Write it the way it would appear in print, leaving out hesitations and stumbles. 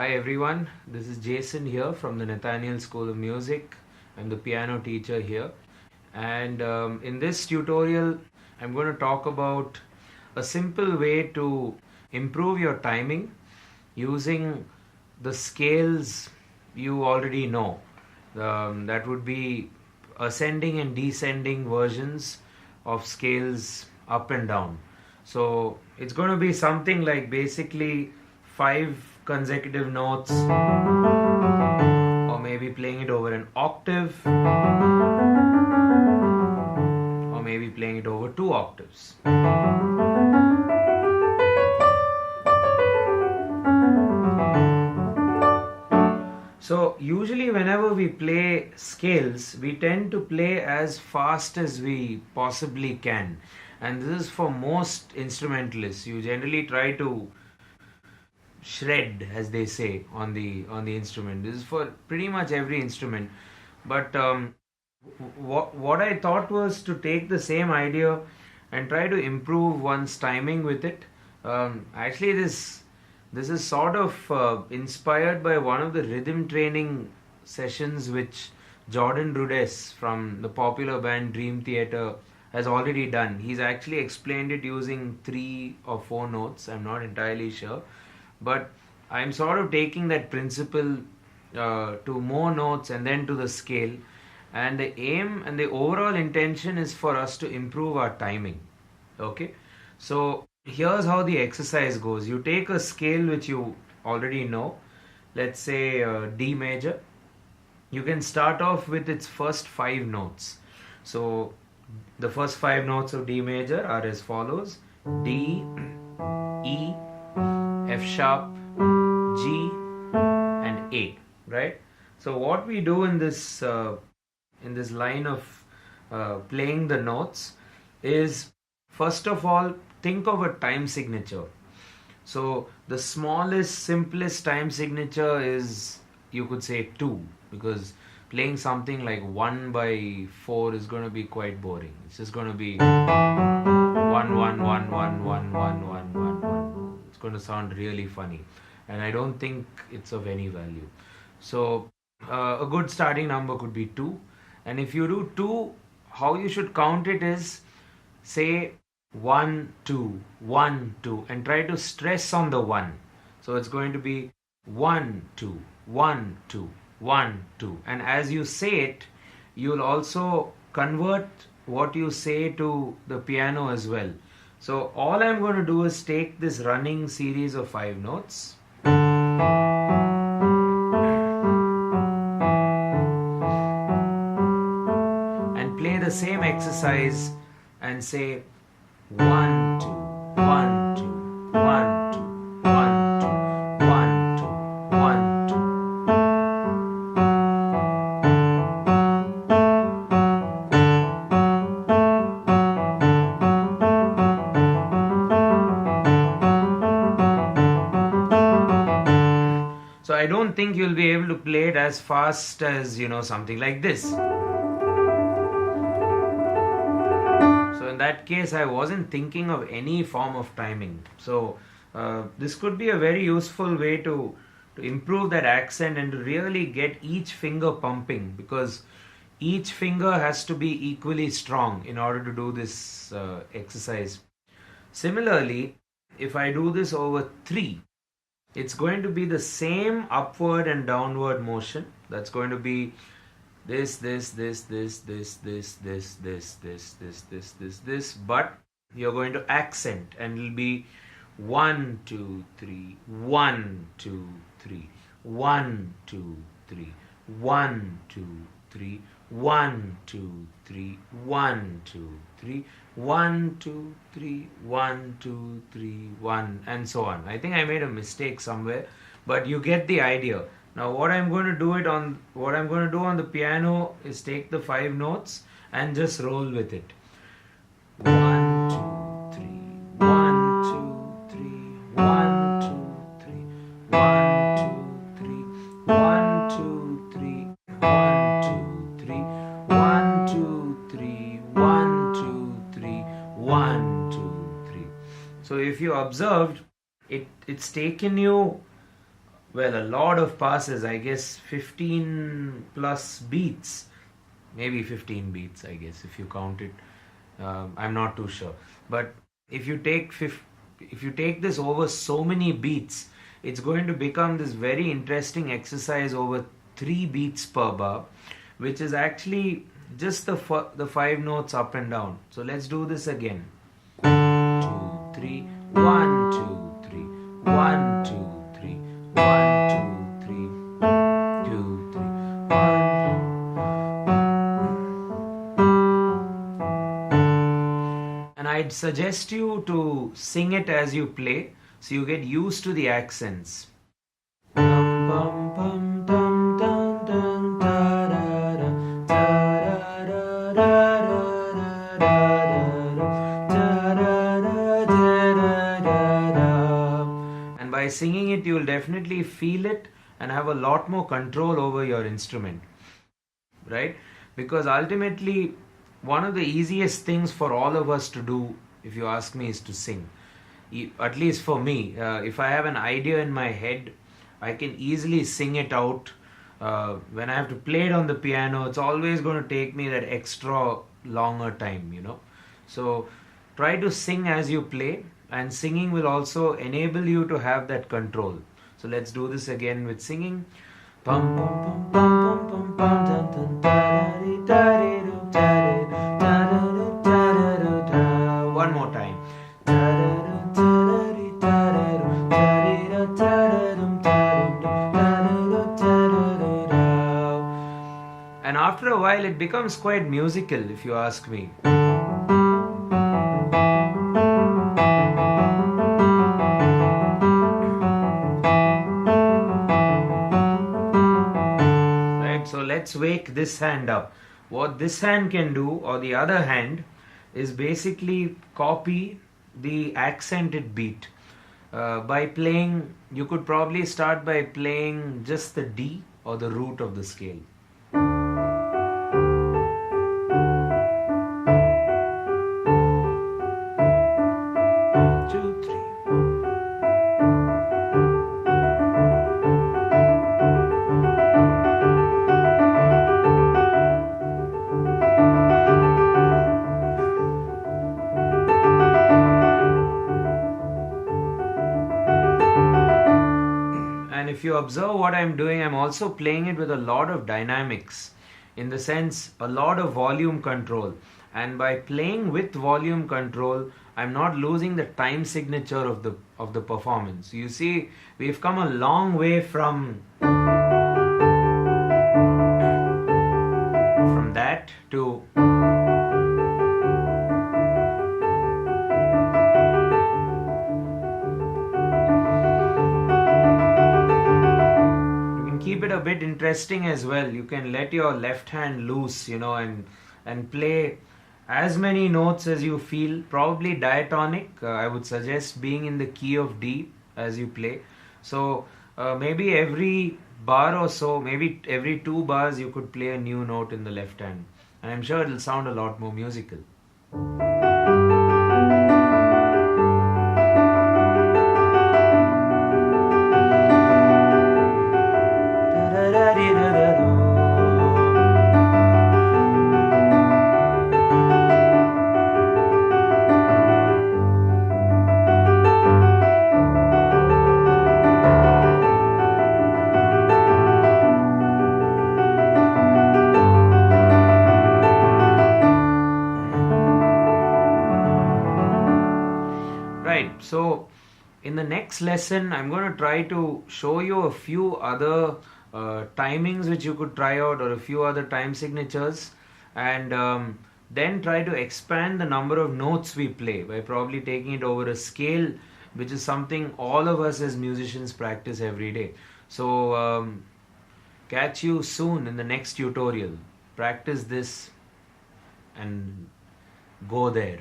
Hi everyone, this is Jason here from the Nathaniel School of Music. I'm the piano teacher here, and in this tutorial I'm going to talk about a simple way to improve your timing using the scales you already know. That would be ascending and descending versions of scales up and down. So it's going to be something like basically 5 consecutive notes, or maybe playing it over an octave, or maybe playing it over 2 octaves. So usually whenever we play scales, we tend to play as fast as we possibly can. And this is for most instrumentalists. You generally try to shred, as they say, on the instrument. This is for pretty much every instrument. But what I thought was to take the same idea and try to improve one's timing with it. Actually, this is sort of inspired by one of the rhythm training sessions which Jordan Rudess from the popular band Dream Theater has already done. He's actually explained it using 3 or 4 notes. I'm not entirely sure. But I'm sort of taking that principle to more notes and then to the scale. And the aim and the overall intention is for us to improve our timing. Okay? So here's how the exercise goes. You take a scale which you already know. Let's say D major. You can start off with its first 5 notes. So the first 5 notes of D major are as follows: D, E, F sharp, G, and A. Right? So what we do in this line of playing the notes is, first of all, think of a time signature. So the smallest, simplest time signature is, you could say, 2, because playing something like 1 by 4 is going to be quite boring. It's just going to be 1 1 1 1 1 1 1 1 1. It's going to sound really funny, and I don't think it's of any value. So a good starting number could be 2, and if you do 2, how you should count it is, say 1 2 1 2, and try to stress on the 1. So it's going to be 1 2 1 2 1 2, and as you say it, you'll also convert what you say to the piano as well. So all I'm going to do is take this running series of 5 notes and play the same exercise and say 1 2 1 2 1 2 1 2 1 2 1 2. So I don't think you'll be able to play it as fast as, something like this. So in that case, I wasn't thinking of any form of timing. So this could be a very useful way to improve that accent and to really get each finger pumping, because each finger has to be equally strong in order to do this exercise. Similarly, if I do this over 3, it's going to be the same upward and downward motion. That's going to be this, but you're going to accent, and it'll be 1 2 3 1 2 3 1 2 3 1 2 3 1 2 3 1 2 3 1 2 3 1 2 3 1, and so on. I think I made a mistake somewhere, but you get the idea. Now what I'm going to do on the piano is take the 5 notes and just roll with it. 1 2 3 1 2 3 1 2 3 1 2 3 1 2 3 1 2 3 1 2 3 1 2 3 1 2 3. So if you observed, it's taken you well, a lot of passes, I guess 15 plus beats, maybe 15 beats, I guess, if you count it. I'm not too sure. But if you take if you take this over so many beats, it's going to become this very interesting exercise over 3 beats per bar, which is actually just the 5 notes up and down. So let's do this again. 2, 3, 1, 2, 3, 1, 2, 3, 1, 2, 3, 2, 3, 1. And I'd suggest you to sing it as you play, so you get used to the accents. And by singing it, you'll definitely feel it and have a lot more control over your instrument, right? Because ultimately, one of the easiest things for all of us to do, if you ask me, is to sing. At least for me, if I have an idea in my head, I can easily sing it out. When I have to play it on the piano, it's always going to take me that extra longer time, you know. So try to sing as you play, and singing will also enable you to have that control. So let's do this again with singing. Pum pum pum pum pum pum pum dun dun da. One more time. And after a while, it becomes quite musical, if you ask me. Right, so let's wake this hand up. What this hand can do, or the other hand, is basically copy the accented beat. By playing, you could probably start by playing just the D or the root of the scale. 2, 3. And if you observe what I'm doing, I'm also playing it with a lot of dynamics, in the sense a lot of volume control. And by playing with volume control, I'm not losing the time signature of the performance. You see, we've come a long way from that to keep it a bit interesting as well. You can let your left hand loose, you know, and play as many notes as you feel, probably diatonic. I would suggest being in the key of D as you play. So maybe every bar or so, maybe every 2 bars, you could play a new note in the left hand. And I'm sure it'll sound a lot more musical. So in the next lesson, I'm going to try to show you a few other timings which you could try out, or a few other time signatures, and then try to expand the number of notes we play by probably taking it over a scale, which is something all of us as musicians practice every day. So catch you soon in the next tutorial. Practice this and go there.